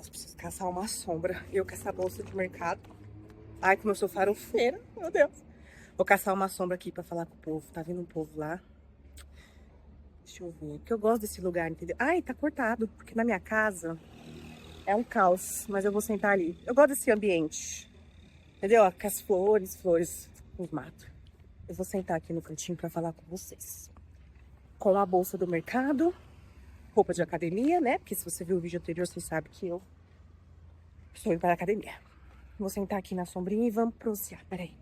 Nossa, preciso caçar uma sombra. Eu com essa bolsa de mercado. Ai, como eu sou farofeira, meu Deus. Vou caçar uma sombra aqui pra falar com o povo. Tá vindo um povo lá. Deixa eu ver. Porque eu gosto desse lugar, entendeu? Ai, tá cortado. Porque na minha casa é um caos. Mas eu vou sentar ali. Eu gosto desse ambiente. Entendeu? Com as flores, os matos. Eu vou sentar aqui no cantinho pra falar com vocês. Com a bolsa do mercado. Roupa de academia, né? Porque se você viu o vídeo anterior, você sabe que eu estou indo para a academia. Vou sentar aqui na sombrinha e vamos prosear. Peraí.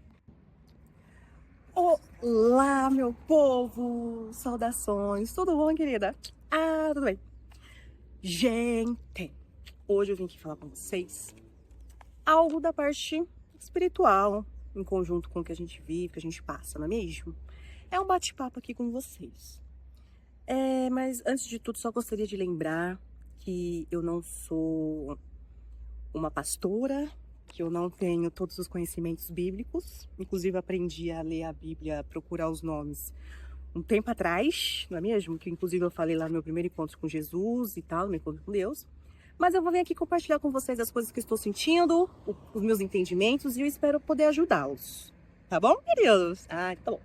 Olá, meu povo! Saudações! Tudo bom, querida? Ah, tudo bem. Gente, hoje eu vim aqui falar com vocês algo da parte espiritual, em conjunto com o que a gente vive, que a gente passa, não é mesmo? É um bate-papo aqui com vocês. Mas antes de tudo, só gostaria de lembrar que eu não sou uma pastora, que eu não tenho todos os conhecimentos bíblicos. Inclusive, aprendi a ler a Bíblia, procurar os nomes um tempo atrás, não é mesmo? Que inclusive eu falei lá no meu primeiro encontro com Jesus e tal, no meu encontro com Deus. Mas eu vou vir aqui compartilhar com vocês as coisas que estou sentindo, os meus entendimentos, e eu espero poder ajudá-los. Tá bom, queridos? Ah, tá bom.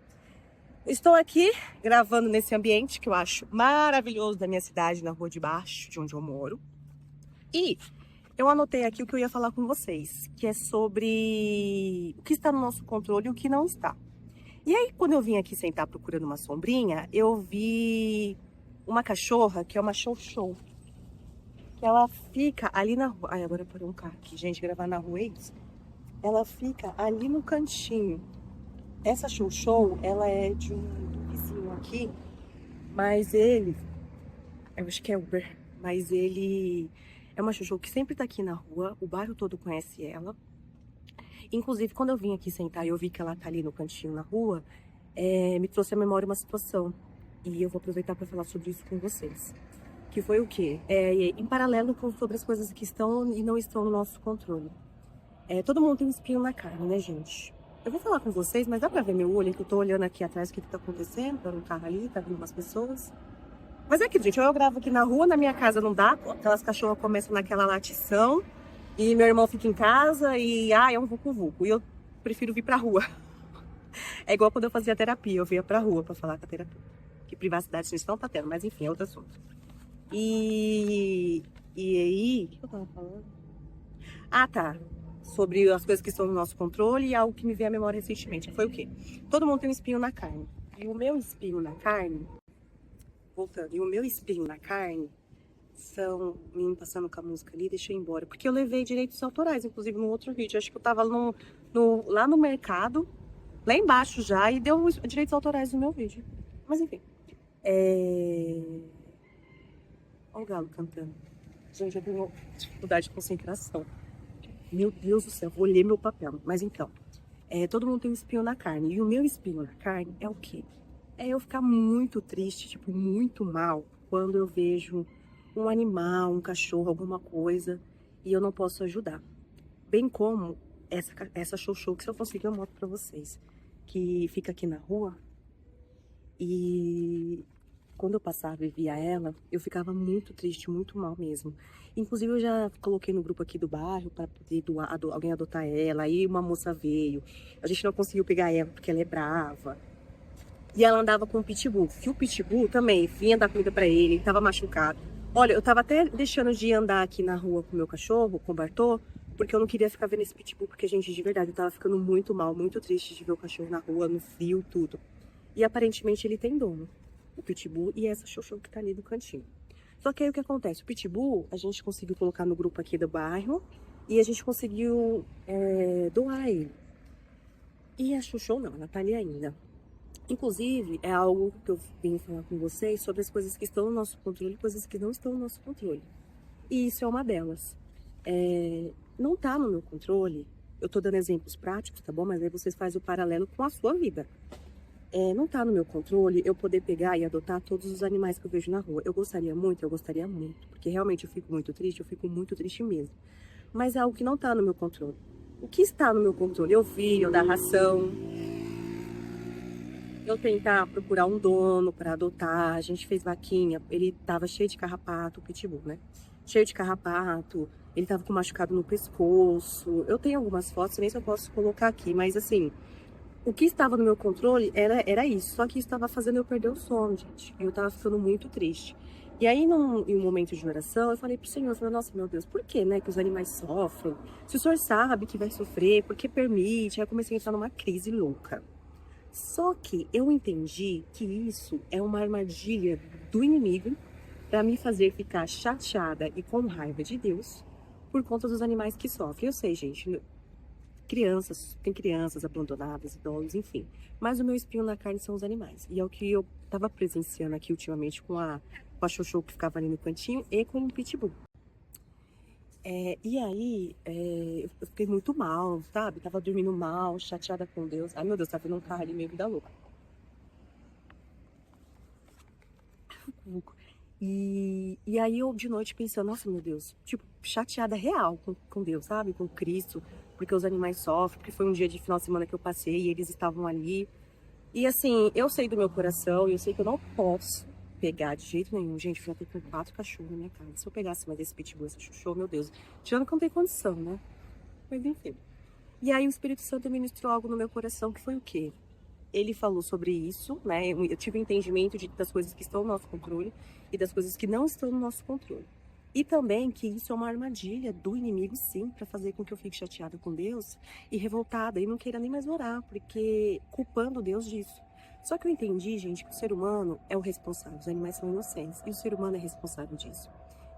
Estou aqui gravando nesse ambiente que eu acho maravilhoso da minha cidade, na Rua de Baixo, de onde eu moro. E eu anotei aqui o que eu ia falar com vocês, que é sobre o que está no nosso controle e o que não está. E aí, quando eu vim aqui sentar procurando uma sombrinha, eu vi uma cachorra, que é uma chow-chow. Que ela fica ali na rua. Ai, agora parou um carro aqui, gente, gravar na rua é isso. Ela fica ali no cantinho. Essa chow-chow, ela é de um vizinho aqui, mas ele, eu acho que é Uber, mas ele é uma chow-chow que sempre tá aqui na rua, o bairro todo conhece ela. Inclusive, quando eu vim aqui sentar e eu vi que ela tá ali no cantinho na rua, me trouxe à memória uma situação. E eu vou aproveitar para falar sobre isso com vocês. Que foi o quê? Em paralelo sobre as coisas que estão e não estão no nosso controle. Todo mundo tem um espinho na carne, né, gente? Eu vou falar com vocês, mas dá pra ver meu olho, que eu tô olhando aqui atrás o que tá acontecendo, tá um carro ali, tá vindo umas pessoas. Mas é que, gente, eu gravo aqui na rua, na minha casa não dá, aquelas cachorras começam naquela latição, e meu irmão fica em casa, e é um vucu-vucu, e eu prefiro vir pra rua. É igual quando eu fazia terapia, eu vinha pra rua pra falar com a terapia. Que privacidade vocês não tá tendo, mas enfim, é outro assunto. E aí, o que eu tava falando? Ah, tá. Sobre as coisas que estão no nosso controle e algo que me veio à memória recentemente. Foi o quê? Todo mundo tem um espinho na carne. E o meu espinho na carne, voltando, são, menino passando com a música ali, deixa eu ir embora. Porque eu levei direitos autorais, inclusive no outro vídeo. Acho que eu tava lá no mercado, lá embaixo já, e deu os direitos autorais no meu vídeo. Mas enfim. Olha o galo cantando. Gente, eu tenho dificuldade de concentração. Meu Deus do céu, vou ler meu papel. Mas então, todo mundo tem um espinho na carne. E o meu espinho na carne é o quê? É eu ficar muito triste, tipo, muito mal, quando eu vejo um animal, um cachorro, alguma coisa, e eu não posso ajudar. Bem como essa chow-chow, que se eu conseguir eu mostro pra vocês, que fica aqui na rua. E quando eu passava e via ela, eu ficava muito triste, muito mal mesmo. Inclusive, eu já coloquei no grupo aqui do bairro para poder alguém adotar ela. Aí uma moça veio. A gente não conseguiu pegar ela porque ela é brava. E ela andava com o pitbull. E o pitbull também vinha dar comida para ele, estava machucado. Olha, eu tava até deixando de andar aqui na rua com o meu cachorro, com o Bartô, porque eu não queria ficar vendo esse pitbull, porque, gente, de verdade, eu tava ficando muito mal, muito triste de ver o cachorro na rua, no frio, tudo. E aparentemente ele tem dono, o pitbull e essa chow-chow que tá ali no cantinho. Só que aí o que acontece? O pitbull a gente conseguiu colocar no grupo aqui do bairro e a gente conseguiu doar ele. E a chow-chow não, ela tá ali ainda. Inclusive, é algo que eu vim falar com vocês sobre as coisas que estão no nosso controle e coisas que não estão no nosso controle. E isso é uma delas. Não tá no meu controle, eu tô dando exemplos práticos, tá bom? Mas aí vocês fazem o paralelo com a sua vida. Não tá no meu controle eu poder pegar e adotar todos os animais que eu vejo na rua. Eu gostaria muito, porque realmente eu fico muito triste mesmo. Mas é algo que não tá no meu controle. O que está no meu controle? Eu dar ração, eu tentar procurar um dono para adotar. A gente fez vaquinha, ele tava cheio de carrapato, o pitbull, né? cheio de carrapato, ele tava com machucado no pescoço. Eu tenho algumas fotos, nem se eu posso colocar aqui, mas assim, o que estava no meu controle era isso. Só que isso estava fazendo eu perder o sono, gente. E eu tava ficando muito triste. E aí, em um momento de oração, eu falei pro Senhor, eu falei, nossa, meu Deus, por que, né, que os animais sofrem? Se o Senhor sabe que vai sofrer, por que permite? Aí eu comecei a entrar numa crise louca. Só que eu entendi que isso é uma armadilha do inimigo para me fazer ficar chateada e com raiva de Deus por conta dos animais que sofrem. Eu sei, gente, tem crianças abandonadas, idosos, enfim. Mas o meu espinho na carne são os animais. E é o que eu tava presenciando aqui ultimamente com a Xoxô que ficava ali no cantinho e com o Pitbull. E aí, eu fiquei muito mal, sabe? Tava dormindo mal, chateada com Deus. Ai, meu Deus, tá vendo um carro ali meio vida louca. E aí eu de noite pensando, nossa, meu Deus, tipo, chateada real com Deus, sabe? Com Cristo, porque os animais sofrem, porque foi um dia de final de semana que eu passei e eles estavam ali. E assim, eu sei do meu coração e eu sei que eu não posso pegar de jeito nenhum. Gente, eu já tenho 4 cachorros na minha casa. Se eu pegasse mais esse pitbull, esse chuchu, meu Deus. Tirando que não tem condição, né? Mas enfim. E aí o Espírito Santo ministrou algo no meu coração que foi o quê? Ele falou sobre isso, né? Eu tive entendimento das coisas que estão no nosso controle e das coisas que não estão no nosso controle. E também que isso é uma armadilha do inimigo, sim, para fazer com que eu fique chateada com Deus e revoltada e não queira nem mais orar, porque culpando Deus disso. Só que eu entendi, gente, que o ser humano é o responsável, os animais são inocentes e o ser humano é responsável disso.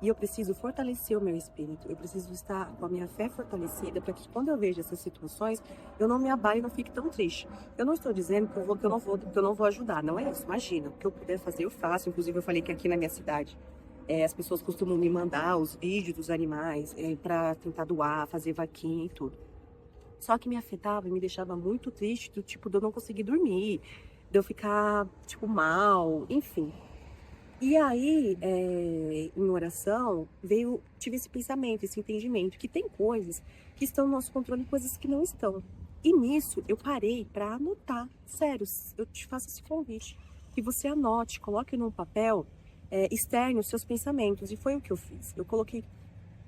E eu preciso fortalecer o meu espírito, eu preciso estar com a minha fé fortalecida para que quando eu vejo essas situações, eu não me abale e não fique tão triste. Eu não estou dizendo que eu não vou ajudar, não é isso, imagina. O que eu puder fazer, eu faço. Inclusive, eu falei que aqui na minha cidade, as pessoas costumam me mandar os vídeos dos animais para tentar doar, fazer vaquinha e tudo. Só que me afetava e me deixava muito triste, do tipo, de eu não conseguir dormir, de eu ficar, tipo, mal, enfim. E aí, em oração, tive esse pensamento, esse entendimento, que tem coisas que estão no nosso controle e coisas que não estão. E nisso, eu parei para anotar. Sério, eu te faço esse convite. Que você anote, coloque num papel, externe os seus pensamentos. E foi o que eu fiz. Eu coloquei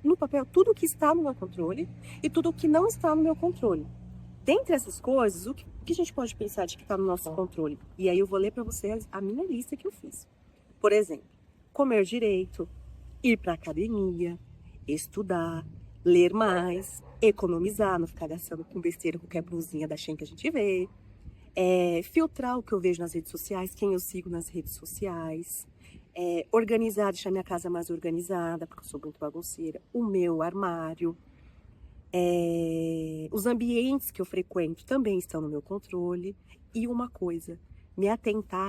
no papel tudo o que está no meu controle e tudo o que não está no meu controle. Dentre essas coisas, o que a gente pode pensar de que está no nosso controle? E aí eu vou ler para vocês a minha lista que eu fiz. Por exemplo, comer direito, ir para academia, estudar, ler mais, economizar, não ficar gastando com besteira, qualquer blusinha da Shein que a gente vê, filtrar o que eu vejo nas redes sociais, quem eu sigo nas redes sociais, organizar, deixar minha casa mais organizada, porque eu sou muito bagunceira, o meu armário, os ambientes que eu frequento também estão no meu controle. E uma coisa,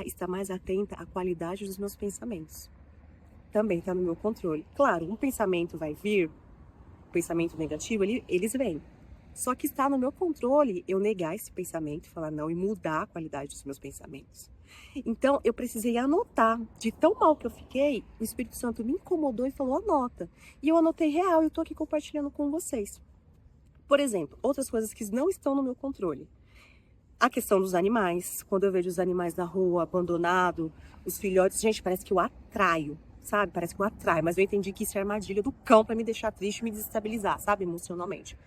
estar mais atenta à qualidade dos meus pensamentos. Também está no meu controle. Claro, um pensamento vai vir, um pensamento negativo, eles vêm. Só que está no meu controle eu negar esse pensamento, falar não e mudar a qualidade dos meus pensamentos. Então, eu precisei anotar. De tão mal que eu fiquei, o Espírito Santo me incomodou e falou, anota. E eu anotei real e eu tô aqui compartilhando com vocês. Por exemplo, outras coisas que não estão no meu controle. A questão dos animais, quando eu vejo os animais na rua, abandonados, os filhotes, gente, parece que eu atraio, sabe? Parece que eu atraio, mas eu entendi que isso é armadilha do cão para me deixar triste e me desestabilizar, sabe? Emocionalmente.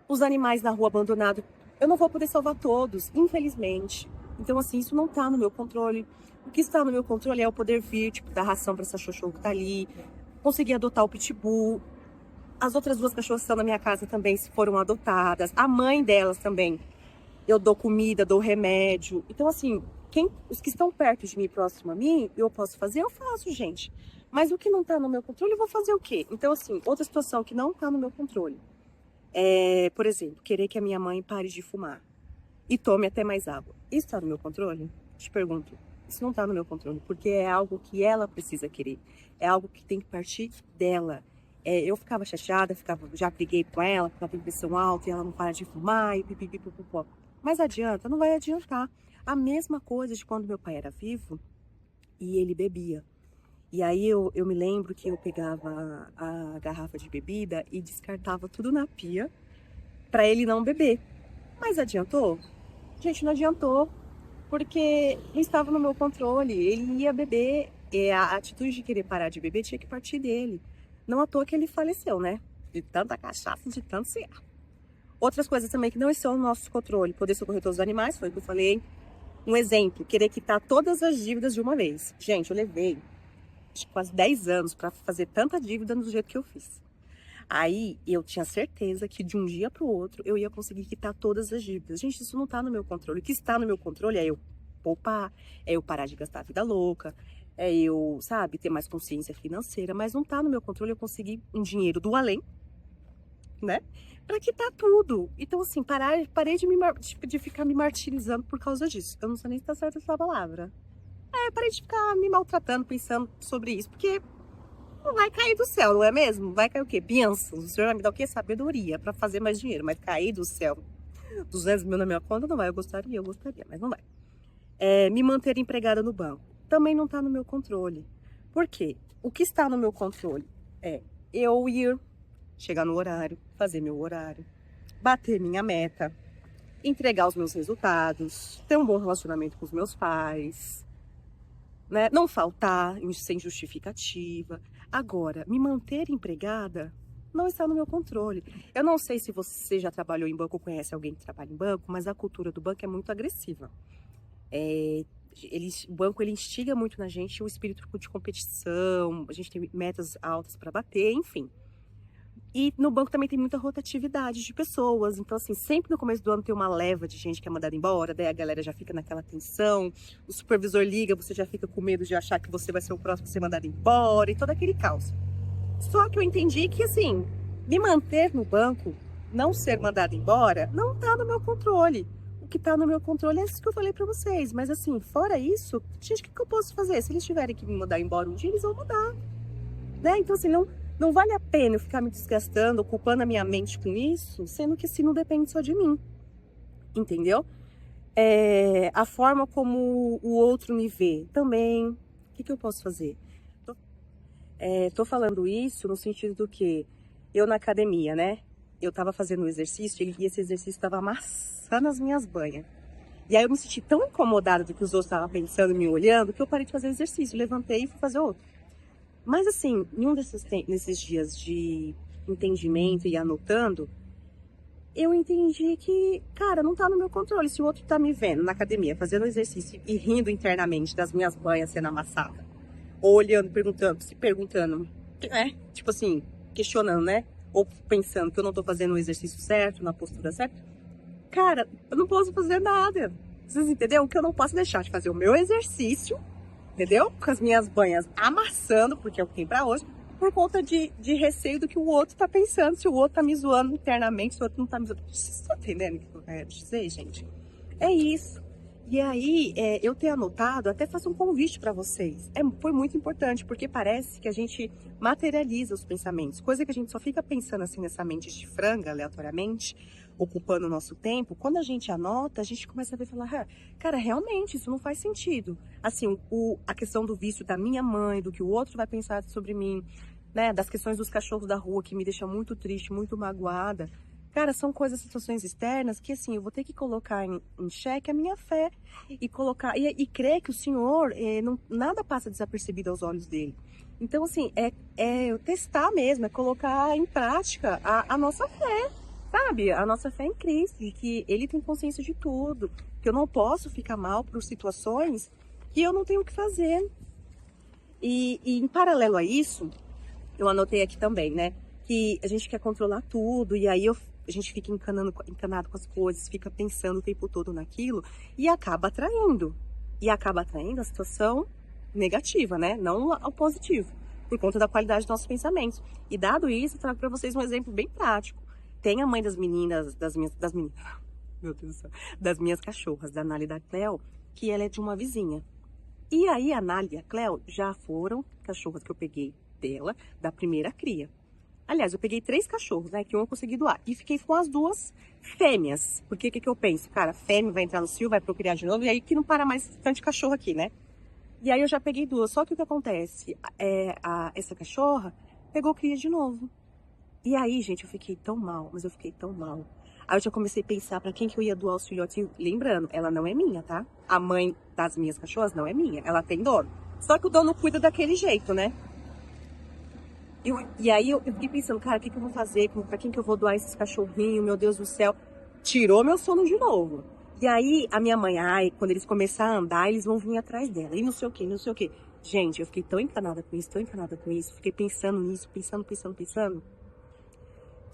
Os animais na rua abandonados, eu não vou poder salvar todos, infelizmente. Então, assim, isso não tá no meu controle. O que está no meu controle é eu poder vir, tipo, dar ração para essa Xoxô que tá ali, conseguir adotar o Pitbull. As outras 2 cachorras que estão na minha casa também foram adotadas. A mãe delas também. Eu dou comida, dou remédio. Então, assim, os que estão perto de mim, próximo a mim, eu posso fazer, eu faço, gente. Mas o que não tá no meu controle, eu vou fazer o quê? Então, assim, outra situação que não tá no meu controle. Por exemplo, querer que a minha mãe pare de fumar e tome até mais água. Isso tá no meu controle? Te pergunto. Isso não tá no meu controle, porque é algo que ela precisa querer. É algo que tem que partir dela. Eu ficava chateada, já briguei com ela, porque ela tem pressão alta e ela não para de fumar e pipipipopopó. Mas adianta? Não vai adiantar. A mesma coisa de quando meu pai era vivo e ele bebia. E aí eu me lembro que eu pegava a garrafa de bebida e descartava tudo na pia para ele não beber. Mas adiantou? Gente, não adiantou, porque não estava no meu controle. Ele ia beber, a atitude de querer parar de beber tinha que partir dele. Não à toa que ele faleceu, né? De tanta cachaça, de tanto cigarro. Outras coisas também que não estão no nosso controle. Poder socorrer todos os animais, foi o que eu falei. Um exemplo, querer quitar todas as dívidas de uma vez. Gente, eu levei acho que quase 10 anos para fazer tanta dívida do jeito que eu fiz. Aí eu tinha certeza que de um dia para o outro eu ia conseguir quitar todas as dívidas. Gente, isso não está no meu controle. O que está no meu controle é eu poupar, é eu parar de gastar a vida louca, é eu, sabe, ter mais consciência financeira. Mas não está no meu controle eu conseguir um dinheiro do além, né? Para quitar tudo. Então, assim, parei de ficar me martirizando por causa disso. Eu não sei nem se tá certa essa palavra. Parei de ficar me maltratando, pensando sobre isso, porque não vai cair do céu, não é mesmo? Vai cair o quê? Bênçãos. O Senhor vai me dar o quê? Sabedoria para fazer mais dinheiro. Mas cair do céu 200 mil na minha conta não vai. Eu gostaria, mas não vai. Me manter empregada no banco também não tá no meu controle. Por quê? O que está no meu controle é eu ir, chegar no horário, fazer meu horário, bater minha meta, entregar os meus resultados, ter um bom relacionamento com os meus pais, né? Não faltar sem justificativa. Agora, me manter empregada não está no meu controle. Eu não sei se você já trabalhou em banco ou conhece alguém que trabalha em banco, mas a cultura do banco é muito agressiva. O banco ele instiga muito na gente o espírito de competição, a gente tem metas altas para bater, enfim. E no banco também tem muita rotatividade de pessoas. Então, assim, sempre no começo do ano tem uma leva de gente que é mandada embora, daí a galera já fica naquela tensão, o supervisor liga, você já fica com medo de achar que você vai ser o próximo a ser mandado embora e todo aquele caos. Só que eu entendi que, assim, me manter no banco, não ser mandado embora, não tá no meu controle. O que tá no meu controle é isso que eu falei pra vocês. Mas, assim, fora isso, gente, o que eu posso fazer? Se eles tiverem que me mandar embora um dia, eles vão mudar, né? Então, assim, não vale a pena eu ficar me desgastando, ocupando a minha mente com isso, sendo que assim não depende só de mim, entendeu? A forma como o outro me vê também, o que eu posso fazer? Tô falando isso no sentido do que eu na academia, né? Eu tava fazendo um exercício e esse exercício tava amassando as minhas banhas. E aí eu me senti tão incomodada do que os outros estavam pensando e me olhando que eu parei de fazer o exercício, levantei e fui fazer outro. Mas assim, em um nesses dias de entendimento e anotando, eu entendi que, cara, não tá no meu controle. Se o outro tá me vendo na academia, fazendo exercício e rindo internamente das minhas banhas sendo amassadas, ou olhando, se perguntando, tipo assim, questionando, né? Ou pensando que eu não tô fazendo o exercício certo, na postura certa, cara, eu não posso fazer nada. Vocês entenderam? Que eu não posso deixar de fazer o meu exercício, entendeu? Com as minhas banhas amassando, porque é o que tem pra hoje, por conta de receio do que o outro tá pensando, se o outro tá me zoando internamente, se o outro não tá me zoando. Vocês estão entendendo o que eu quero dizer, gente? É isso. E aí, eu ter anotado, até faço um convite para vocês. Foi muito importante, porque parece que a gente materializa os pensamentos, coisa que a gente só fica pensando assim nessa mente de franga, aleatoriamente, ocupando o nosso tempo. Quando a gente anota, a gente começa a ver e falar, cara, realmente isso não faz sentido. Assim, a questão do vício da minha mãe, do que o outro vai pensar sobre mim, né, das questões dos cachorros da rua, que me deixam muito triste, muito magoada. Cara, são coisas, situações externas que, assim, eu vou ter que colocar em xeque a minha fé e colocar e crer que o Senhor, nada passa desapercebido aos olhos dele. Então, assim, eu testar mesmo, é colocar em prática a nossa fé, sabe? A nossa fé em Cristo, de que ele tem consciência de tudo, que eu não posso ficar mal por situações que eu não tenho o que fazer. E em paralelo a isso, eu anotei aqui também, né? Que a gente quer controlar tudo, e aí a gente fica encanado com as coisas, fica pensando o tempo todo naquilo, e acaba atraindo. E acaba atraindo a situação negativa, né? Não ao positivo, por conta da qualidade dos nossos pensamentos. E dado isso, eu trago para vocês um exemplo bem prático. Tem a mãe das meninas, meu Deus do céu, das minhas cachorras, da Nali e da Cleo, que ela é de uma vizinha. E aí a Nali e a Cleo já foram cachorras que eu peguei dela, da primeira cria. Aliás, eu peguei 3 cachorros, né? Que um eu consegui doar. E fiquei com as 2 fêmeas. Porque o que eu penso? Cara, fêmea vai entrar no cio, vai procriar de novo. E aí que não para mais tanto cachorro aqui, né? E aí eu já peguei 2. Só que o que acontece? Essa cachorra pegou cria de novo. E aí, gente, eu fiquei tão mal. Mas eu fiquei tão mal. Aí eu já comecei a pensar pra quem que eu ia doar os filhotinhos. Lembrando, ela não é minha, tá? A mãe das minhas cachorras não é minha. Ela tem dono. Só que o dono cuida daquele jeito, né? E aí eu fiquei pensando, cara, o que eu vou fazer? Pra quem que eu vou doar esses cachorrinhos? Meu Deus do céu. Tirou meu sono de novo. E aí a minha mãe, ai, quando eles começarem a andar, eles vão vir atrás dela. E não sei o que, não sei o que. Gente, eu fiquei tão encanada com isso, tão encanada com isso. Fiquei pensando nisso, pensando.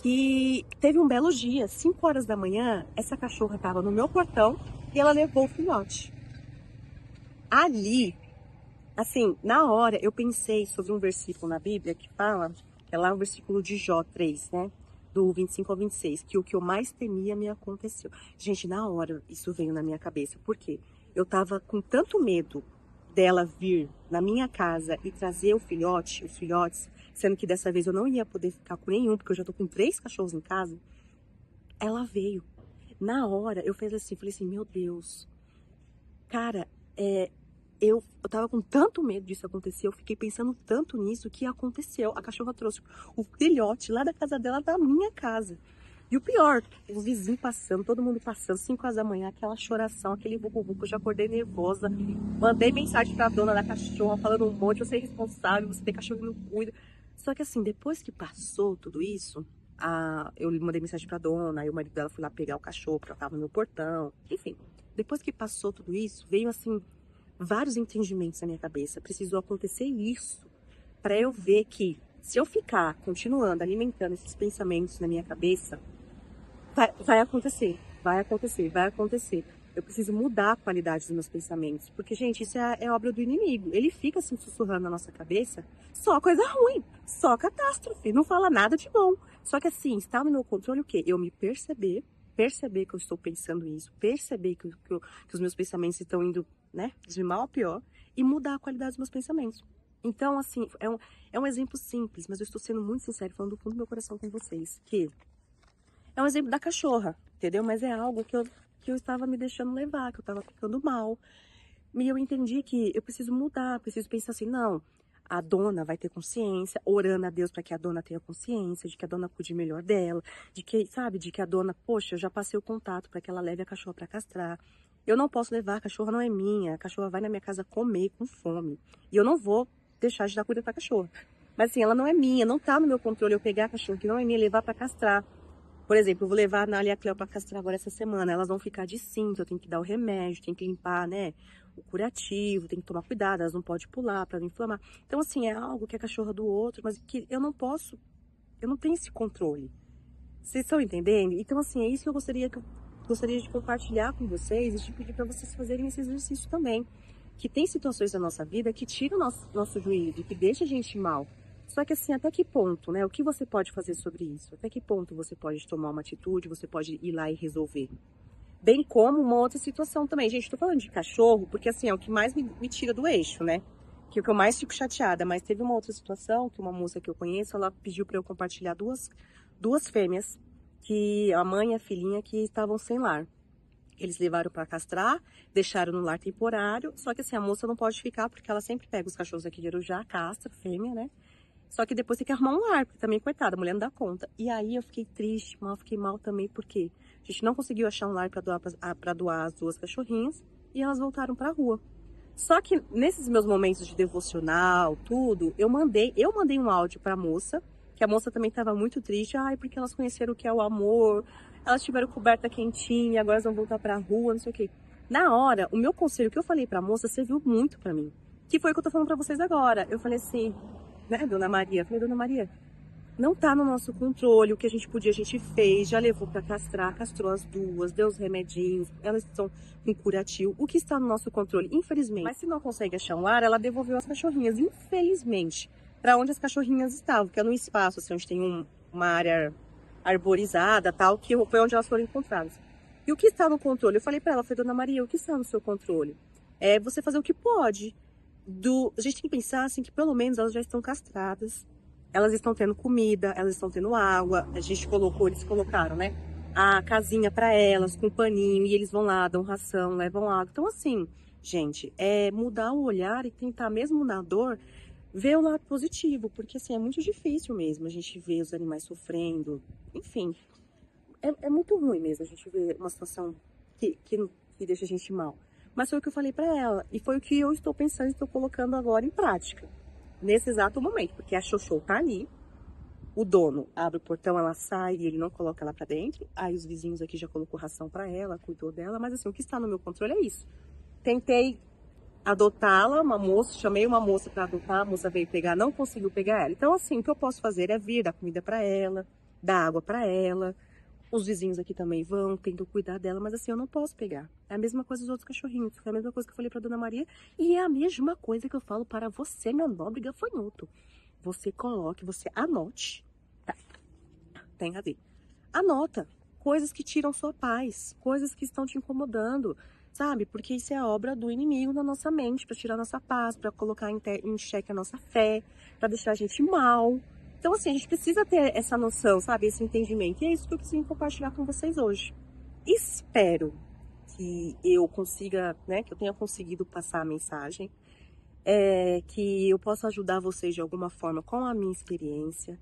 Que teve um belo dia, 5 horas da manhã, essa cachorra tava no meu portão e ela levou o filhote. Ali, assim, na hora eu pensei sobre um versículo na Bíblia que fala, que é lá o versículo de Jó 3, né? Do 25 ao 26, que o que eu mais temia me aconteceu. Gente, na hora isso veio na minha cabeça. Por quê? Eu tava com tanto medo dela vir na minha casa e trazer o filhote, os filhotes, sendo que dessa vez eu não ia poder ficar com nenhum, porque eu já tô com 3 cachorros em casa. Ela veio. Na hora eu falei assim, meu Deus, cara, eu tava com tanto medo disso acontecer, eu fiquei pensando tanto nisso que aconteceu. A cachorra trouxe o filhote lá da casa dela da minha casa. E o pior, os vizinhos passando, todo mundo passando, 5 horas da manhã, aquela choração, aquele vucu-vucu, eu já acordei nervosa. Mandei mensagem pra dona da cachorra, falando um monte, você é irresponsável, você tem cachorro que não cuida. Só que assim, depois que passou tudo isso, eu mandei mensagem pra dona, aí o marido dela foi lá pegar o cachorro, porque ela tava no meu portão. Enfim, depois que passou tudo isso, veio assim, vários entendimentos na minha cabeça. Precisou acontecer isso para eu ver que se eu ficar continuando alimentando esses pensamentos na minha cabeça, vai acontecer, vai acontecer, vai acontecer. Eu preciso mudar a qualidade dos meus pensamentos, porque, gente, isso é obra do inimigo. Ele fica assim sussurrando na nossa cabeça só coisa ruim, só catástrofe, não fala nada de bom. Só que assim, está no meu controle o quê? Eu me perceber que eu estou pensando isso, perceber que os meus pensamentos estão indo, né, de mal a pior, e mudar a qualidade dos meus pensamentos. Então, assim, é um exemplo simples, mas eu estou sendo muito sincero, falando do fundo do meu coração com vocês, que é um exemplo da cachorra, entendeu? Mas é algo que eu estava me deixando levar, que eu estava ficando mal. E eu entendi que eu preciso mudar, preciso pensar assim, não, a dona vai ter consciência, orando a Deus para que a dona tenha consciência, de que a dona cuide melhor dela, de que, sabe, de que a dona, poxa, eu já passei o contato para que ela leve a cachorra para castrar. Eu não posso levar, a cachorra não é minha, a cachorra vai na minha casa comer com fome. E eu não vou deixar de dar cuidado pra cachorra. Mas assim, ela não é minha, não tá no meu controle eu pegar a cachorra que não é minha e levar para castrar. Por exemplo, eu vou levar a Nália e a Cleo pra castrar agora essa semana. Elas vão ficar de cinto, eu tenho que dar o remédio, tenho que limpar, né? O curativo, tem que tomar cuidado, elas não podem pular para não inflamar. Então, assim, é algo que é cachorra do outro, mas que eu não posso, eu não tenho esse controle. Vocês estão entendendo? Então, assim, é isso que eu gostaria de compartilhar com vocês e de pedir para vocês fazerem esse exercício também. Que tem situações da nossa vida que tiram o nosso juízo, que deixa a gente mal. Só que assim, até que ponto, né? O que você pode fazer sobre isso? Até que ponto você pode tomar uma atitude, você pode ir lá e resolver? Bem como uma outra situação também. Gente, tô falando de cachorro, porque assim, é o que mais me tira do eixo, né? Que é o que eu mais fico chateada. Mas teve uma outra situação, que uma moça que eu conheço, ela pediu para eu compartilhar duas fêmeas, que a mãe e a filhinha que estavam sem lar. Eles levaram para castrar, deixaram no lar temporário, só que assim, a moça não pode ficar, porque ela sempre pega os cachorros aqui de Arujá, castra, fêmea, né? Só que depois tem que arrumar um lar, porque também, coitada, a mulher não dá conta. E aí eu fiquei triste, fiquei mal também, porque a gente não conseguiu achar um lar para doar as 2 cachorrinhas, e elas voltaram para a rua. Só que nesses meus momentos de devocional, tudo, eu mandei um áudio para a moça, que a moça também estava muito triste, ai, porque elas conheceram o que é o amor, elas tiveram coberta quentinha, agora elas vão voltar para a rua, não sei o quê. Na hora, o meu conselho que eu falei para a moça serviu muito para mim, que foi o que eu tô falando para vocês agora. Eu falei assim, né, Dona Maria? Eu falei, Dona Maria, não tá no nosso controle, o que a gente podia, a gente fez, já levou para castrar, castrou as 2, deu os remedinhos, elas estão com curativo, o que está no nosso controle, infelizmente. Mas se não consegue achar um lar, ela devolveu as cachorrinhas, infelizmente, para onde as cachorrinhas estavam, que é num espaço, assim, onde tem uma área arborizada, tal, que foi onde elas foram encontradas. E o que está no controle? Eu falei para ela, Dona Maria, o que está no seu controle? É você fazer o que pode. A gente tem que pensar assim que pelo menos elas já estão castradas, elas estão tendo comida, elas estão tendo água, eles colocaram, né, a casinha para elas com paninho e eles vão lá, dão ração, levam água. Então assim, gente, é mudar o olhar e tentar mesmo na dor ver o lado positivo, porque assim é muito difícil mesmo a gente ver os animais sofrendo, enfim, é muito ruim mesmo a gente ver uma situação que deixa a gente mal. Mas foi o que eu falei para ela. E foi o que eu estou pensando e estou colocando agora em prática. Nesse exato momento. Porque a Xoxô tá ali. o dono abre o portão, ela sai e ele não coloca ela pra dentro. Aí os vizinhos aqui já colocou ração pra ela, cuidou dela. Mas assim, o que está no meu controle é isso. Tentei adotá-la, uma moça, chamei uma moça para adotar, a moça veio pegar, não conseguiu pegar ela. Então assim, o que eu posso fazer é vir dar comida para ela, dar água para ela. Os vizinhos aqui também vão, tentam cuidar dela, mas assim, eu não posso pegar. É a mesma coisa dos outros cachorrinhos, foi a mesma coisa que eu falei para Dona Maria e é a mesma coisa que eu falo para você, meu nobre gafanhoto. Você coloque, você anote, tá? Tem a ver. Anota coisas que tiram sua paz, coisas que estão te incomodando. Sabe? Porque isso é obra do inimigo na nossa mente, para tirar nossa paz, para colocar em xeque a nossa fé, para deixar a gente mal. Então, assim, a gente precisa ter essa noção, sabe? Esse entendimento. E é isso que eu quis compartilhar com vocês hoje. Espero que eu consiga, né? Que eu tenha conseguido passar a mensagem. Que eu possa ajudar vocês de alguma forma com a minha experiência.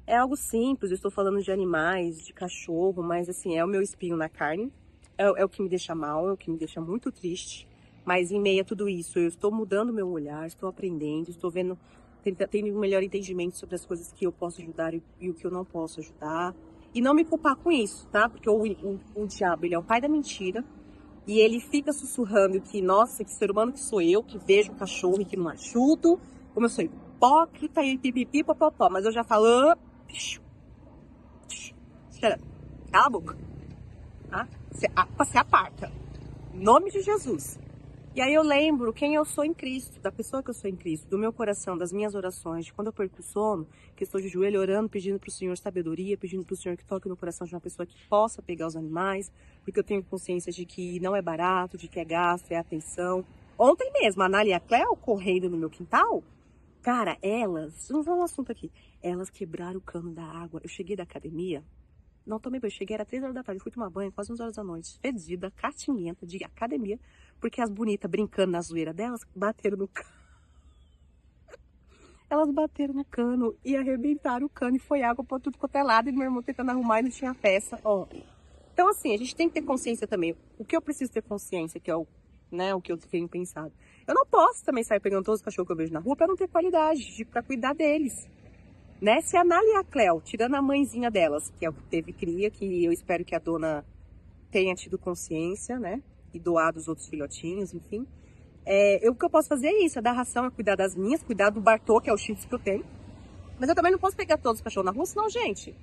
É algo simples, eu estou falando de animais, de cachorro, mas assim, é o meu espinho na carne. É o que me deixa mal, é o que me deixa muito triste. Mas em meio a tudo isso, eu estou mudando meu olhar, estou aprendendo, estou tendo um melhor entendimento sobre as coisas que eu posso ajudar e o que eu não posso ajudar. E não me culpar com isso, tá? Porque o diabo, ele é o pai da mentira. E ele fica sussurrando que, nossa, que ser humano que sou eu, que vejo um cachorro e que não ajudo. Como eu sou hipócrita e pipipi, popopó. Mas eu já falo... Cala a boca. Tá? Você aparta. Em nome de Jesus. E aí eu lembro quem eu sou em Cristo, da pessoa que eu sou em Cristo, do meu coração, das minhas orações, de quando eu perco o sono, que estou de joelho orando, pedindo para o Senhor sabedoria, pedindo para o Senhor que toque no coração de uma pessoa que possa pegar os animais, porque eu tenho consciência de que não é barato, de que é gasto, é atenção. Ontem mesmo, a Nali e a Cleo correndo no meu quintal, cara, vamos falar um assunto aqui, elas quebraram o cano da água. Eu cheguei da academia, não tomei banho, cheguei, era 3 horas da tarde, fui tomar banho, quase 11 horas da noite, fedida, catinguenta de academia, porque as bonitas brincando na zoeira delas, bateram no cano. Elas bateram no cano e arrebentaram o cano e foi água pra tudo quanto é lado, e meu irmão tentando arrumar e não tinha peça, ó. Então assim, a gente tem que ter consciência também, o que eu preciso ter consciência, que é o que eu tenho pensado. Eu não posso também sair pegando todos os cachorros que eu vejo na rua pra não ter qualidade, pra cuidar deles. Né? Se a Nali e a Cleo, tirando a mãezinha delas, que é o que teve cria, que eu espero que a dona tenha tido consciência, né? E doado os outros filhotinhos, enfim. O que eu posso fazer é isso, é dar ração, é cuidar das minhas, cuidar do Bartô, que é o chifre que eu tenho. Mas eu também não posso pegar todos os cachorros na rua, senão, gente,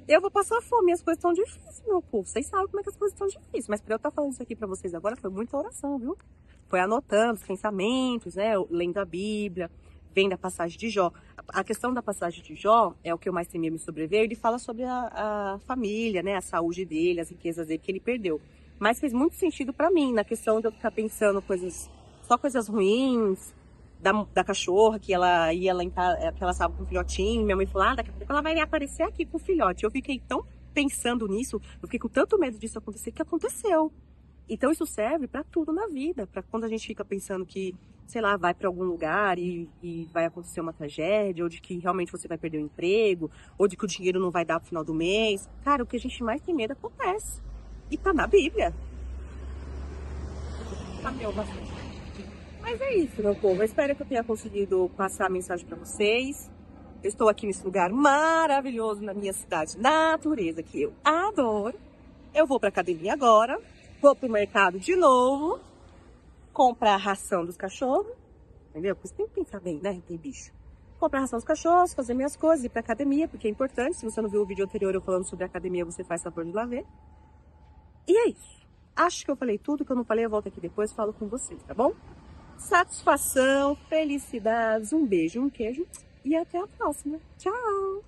eu vou passar fome, as coisas estão difíceis, meu povo. Vocês sabem como é que as coisas estão difíceis, mas pra eu estar falando isso aqui pra vocês agora, foi muita oração, viu? Foi anotando os pensamentos, né? Lendo a Bíblia, vem da passagem de Jó. A questão da passagem de Jó é o que eu mais temia me sobreveio. Ele fala sobre a família, né? A saúde dele, as riquezas dele que ele perdeu. Mas fez muito sentido pra mim, na questão de eu ficar pensando só coisas ruins, da cachorra, que ela ia lá em casa, que ela estava com o filhotinho. Minha mãe falou, daqui a pouco ela vai aparecer aqui com o filhote. Eu fiquei tão pensando nisso, eu fiquei com tanto medo disso acontecer, que aconteceu. Então isso serve para tudo na vida, para quando a gente fica pensando que, sei lá, vai para algum lugar e vai acontecer uma tragédia, ou de que realmente você vai perder o emprego, ou de que o dinheiro não vai dar pro final do mês. Cara, o que a gente mais tem medo acontece. E tá na Bíblia. Mas é isso, meu povo. Eu espero que eu tenha conseguido passar a mensagem para vocês. Eu estou aqui nesse lugar maravilhoso na minha cidade, natureza, que eu adoro. Eu vou para academia agora. Vou pro mercado de novo, comprar a ração dos cachorros, entendeu? Porque você tem que pensar bem, né? Tem bicho. Comprar a ração dos cachorros, fazer minhas coisas, ir pra academia, porque é importante. Se você não viu o vídeo anterior eu falando sobre a academia, você faz favor de lá ver. E é isso. Acho que eu falei tudo, que eu não falei, eu volto aqui depois e falo com vocês, tá bom? Satisfação, felicidades, um beijo, um queijo e até a próxima. Tchau!